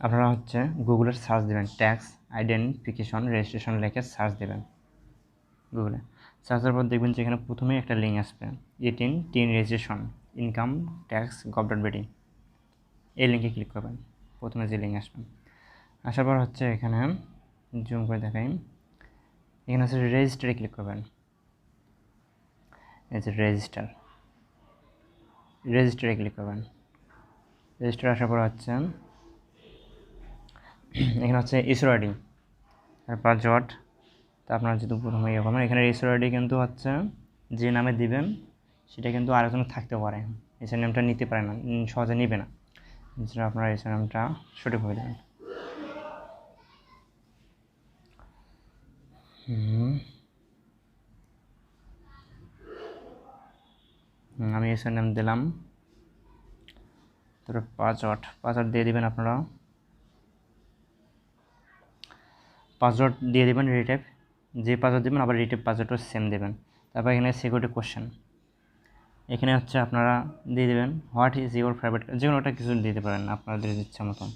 আপনারা হচ্ছে গুগলের সার্চ দেবেন, ট্যাক্স আইডেন্টিফিকেশন রেজিস্ট্রেশন লিখে সার্চ দেবেন গুগলে। সার্চের পর দেখবেন যে এখানে প্রথমেই একটা লিঙ্ক আসবে, 18 রেজিস্ট্রেশন ইনকাম ট্যাক্স gov.bd, এই লিঙ্কে ক্লিক করবেন। প্রথমে যে লিঙ্ক আসবে, আসার পর হচ্ছে এখানে জুম করে দেখাই, এখানে হচ্ছে রেজিস্টারে ক্লিক করবেন। এই যে রেজিস্টারে ক্লিক করবেন। রেজিস্টার আসার পর হচ্ছে এখানে হচ্ছে ইস্যু আইডি, তারপর জট, তা আপনার যেহেতু প্রথমে ইয়ে করবেন, এখানে ইস্যু আইডি কিন্তু হচ্ছে যে নামে দিবেন সেটা কিন্তু আরেকজন থাকতে পারে, এসআর নামটা নিতে পারে না, সহজে নিবে না, যেটা আপনার এসআর নামটা সঠিকভাবে দেবেন। আমি এসআর নাম দিলাম, তারপর পাসওয়ার্ড দিয়ে দিবেন। আপনারা পাসওয়ার্ড দিয়ে দেবেন রিটাইপ, যে পাসওয়ার্ড দেবেন আবার রিটাইপ পাসওয়ার্ডও সেম দেবেন। তারপর এখানে সিকিউরিটি কোশ্চেন, এখানে হচ্ছে আপনারা দিয়ে দেবেন হোয়াট ইজ ইউর ফেভারিট, যে কোনো একটা কিছু দিতে পারেন আপনাদের ইচ্ছা মতন।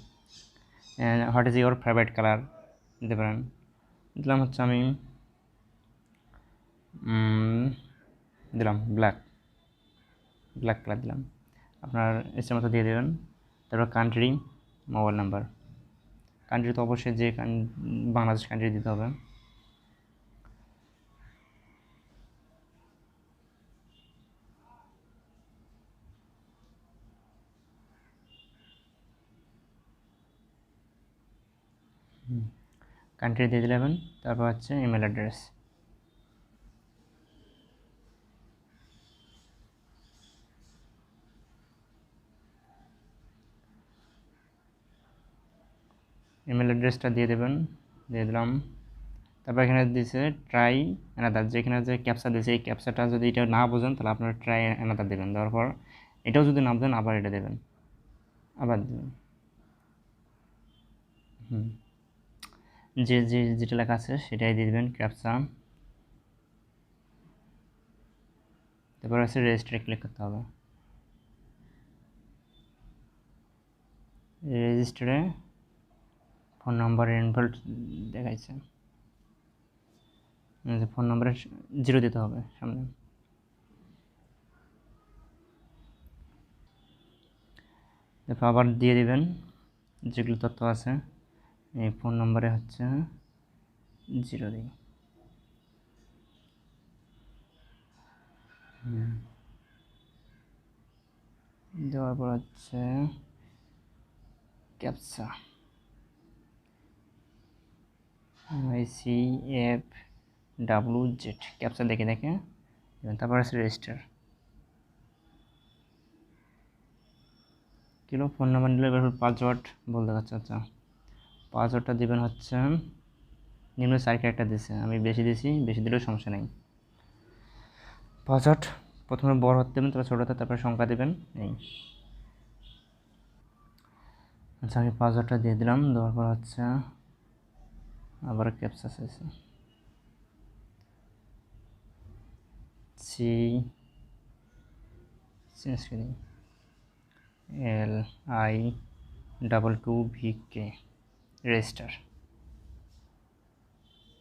What is your favourite colour দিতে পারেন, দিলাম হচ্ছে আমি দিলাম ব্ল্যাক কালার দিলাম, আপনার ইচ্ছা মতো দিয়ে দেবেন। তারপর কান্ট্রি, মোবাইল নাম্বার, কান্ট্রি তো অবশ্যই যে বাংলাদেশ কান্ট্রি দিতে হবে। কান্ট্রি দিয়ে দিলেন। তারপর হচ্ছে ইমেল অ্যাড্রেস, ইমেল অ্যাড্রেসটা দিয়ে দেবেন, দিয়ে দিলাম। তারপর এখানে দিয়েছে ট্রাই অ্যানাদার, যেখানে যে ক্যাপচা দিয়েছে এই ক্যাপচাটা যদি এটা না বোঝেন তাহলে আপনারা ট্রাই অ্যানাদার দেবেন, দেওয়ার পর এটাও যদি না বোঝেন আবার এটা দেবেন, আবার দেবেন। যেটা লেখা আছে সেটাই দিয়ে দেবেন ক্যাপচা। তারপর হচ্ছে রেজিস্টারে ক্লিক করতে হবে। রেজিস্টারে ফোন নাম্বার ইনভলভ দেখাইছে, ফোন নাম্বারে 0 দিতে হবে সামনে। তারপর আবার দিয়ে দিবেন যেগুলো তথ্য আছে, এই ফোন নাম্বারে হচ্ছে 0 দিই। দেওয়ার পর হচ্ছে ক্যাপচা, ICFWZ ক্যাপচা দেখে তারপর আছে রেজিস্টার। কিলো ফোন নাম্বার নিলে এবার পাসওয়ার্ড বলতে পারছি। আচ্ছা, পাসওয়ার্ডটা দেবেন হচ্ছে নিম্ন 4 ক্যারেক্টার দিয়েছে, আমি বেশি দিয়েছি, বেশি দিলেও সমস্যা নেই। পাসওয়ার্ড প্রথমে বড় হতে দেবেন, তারপর ছোটো হতে, তারপরে সংখ্যা দেবেন এই। আচ্ছা, আমি পাসওয়ার্ডটা দিয়ে দিলাম, দেওয়ার পর হচ্ছে আবার ক্যাপচা চাইছে, LI22VK রেজিস্টার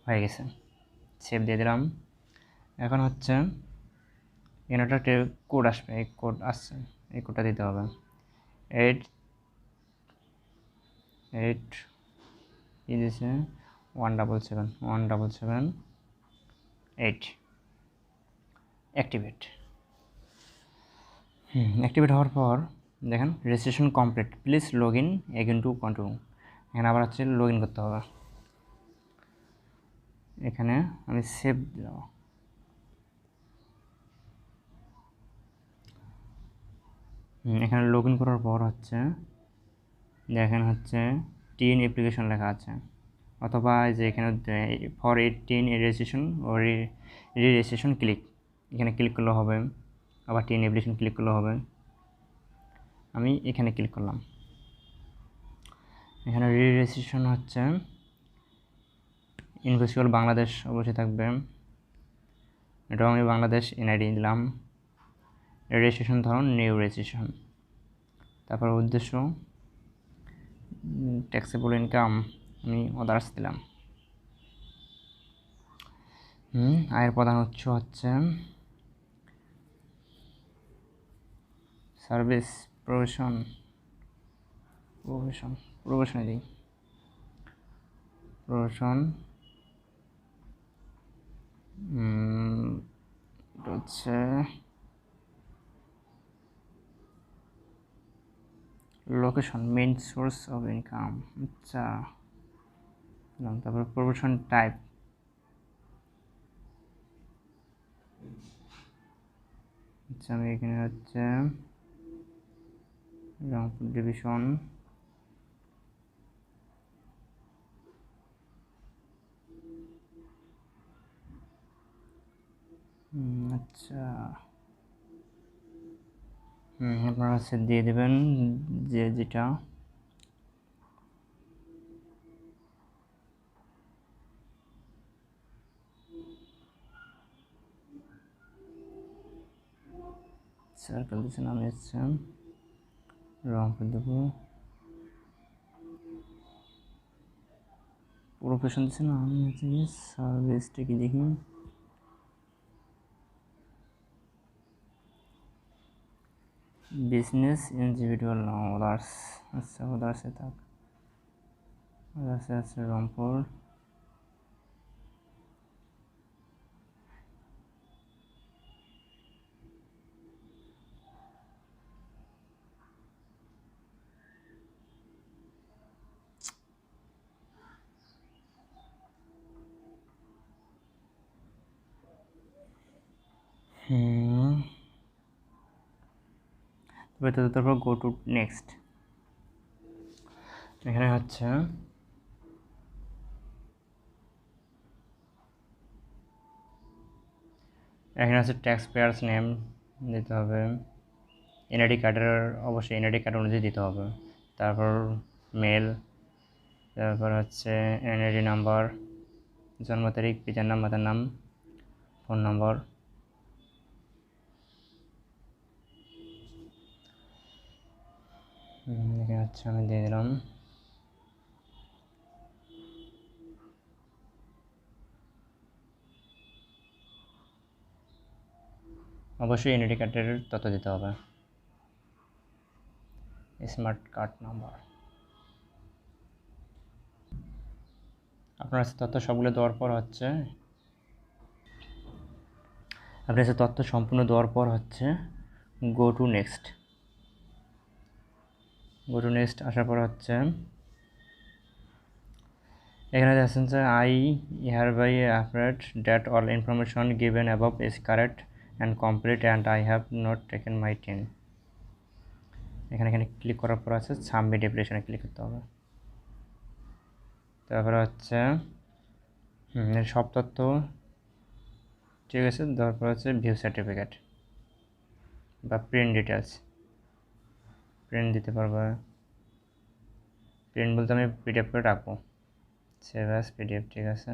হয়ে গেছে, সেভ দিয়ে দিলাম। এখন হচ্ছে এখানে একটা কোড আসবে, এই কোড আসছে, এই কোডটা দিতে হবে, 8 ই দিয়েছে 1778 অ্যাক্টিভেট। অ্যাক্টিভেট হওয়ার পর দেখেন registration complete, please log in again to continue, এখানে আবার হচ্ছে লগ ইন করতে হবে। এখানে আমি সেভ দিলাম, এখানে লগ ইন করার পর হচ্ছে দেখেন হচ্ছে টিএন অ্যাপ্লিকেশন লেখা আছে, অথবা যে এখানে ফর 18 রেজিস্ট্রেশন ও রেজিস্ট্রেশন ক্লিক, এখানে ক্লিক করলে হবে, আবার টিএন অ্যাপ্লিকেশন ক্লিক করলে হবে। আমি এখানে ক্লিক করলাম, এখানে রেজিস্ট্রেশন হচ্ছে ইনভেস্টল বাংলাদেশ অবশ্যই থাকবে, এটাও আমি বাংলাদেশ এনআইডি দিলাম। রেজিস্ট্রেশন ধরুন নিউ রেজিস্ট্রেশন, তারপর উদ্দেশ্য ট্যাক্সেবল ইনকাম আমি আদার্স দিলাম। আয়ের প্রধান উৎস হচ্ছে সার্ভিস, প্রফেশনে দিই প্রফেশন, হচ্ছে location, main source of income. আচ্ছা, তারপর প্রফেশন টাইপ, আচ্ছা আমি এখানে হচ্ছে রংপুর ডিভিশন, আচ্ছা আপনারা হচ্ছে দিয়ে দেবেন যে যেটা সার্কেল দিচ্ছেন, আমি হচ্ছে রংপুর দেবো, প্রফেশন দিচ্ছেন, আমি হচ্ছে সার্ভিসটা কি দেখি, বিজনেস ইন্ডিভিজুয়াল না আদার্স। আচ্ছা আদার্সে থাক, আদার্সে আছে রংপুর, তারপর গো টু নেক্সট। এখানে হচ্ছে এখানে আছে ট্যাক্স পেয়ার্স নেম দিতে হবে, এনআইডি কার্ডের অবশ্যই এনআইডি কার্ড অনুযায়ী দিতে হবে, তারপর মেল, তারপর হচ্ছে এনআইডি নাম্বার, জন্ম তারিখ, পিতার নাম, মাতার নাম, ফোন নম্বর, এখানে হচ্ছে আমি দিয়ে দিলাম। অবশ্যই এনআইডি কার্ডের তথ্য দিতে হবে, স্মার্ট কার্ড নাম্বার। আপনার তথ্য সবগুলো দেওয়ার পর হচ্ছে আপনার তথ্য সম্পূর্ণ দেওয়ার পর হচ্ছে গো টু নেক্সট। আসার পর হচ্ছে এখানে দেখছেন যে I hereby affirm that all information given above is correct and complete and I have not taken my tin। এখানে ক্লিক করার পর আছে সাবমিট অ্যাপ্লিকেশনে ক্লিক করতে হবে। তারপরে হচ্ছে সব তথ্য ঠিক আছে, তারপর হচ্ছে ভিউ সার্টিফিকেট বা প্রিন্ট ডিটেলস, প্রিন্ট দিতে পারবে। প্রিন্ট বলতে আমি পিডিএফ করে রাখবো, সেভ অ্যাজ পিডিএফ, ঠিক আছে।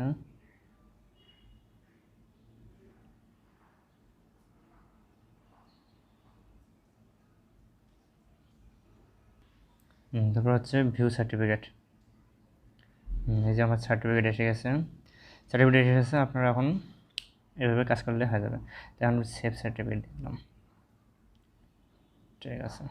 তারপর হচ্ছে ভিউ সার্টিফিকেট, এই যে আমার সার্টিফিকেট এসে গেছে, আপনারা এখন এভাবে কাজ করলে হয়ে যাবে। তাই আমরা সেভ সার্টিফিকেট দিলাম, ঠিক আছে।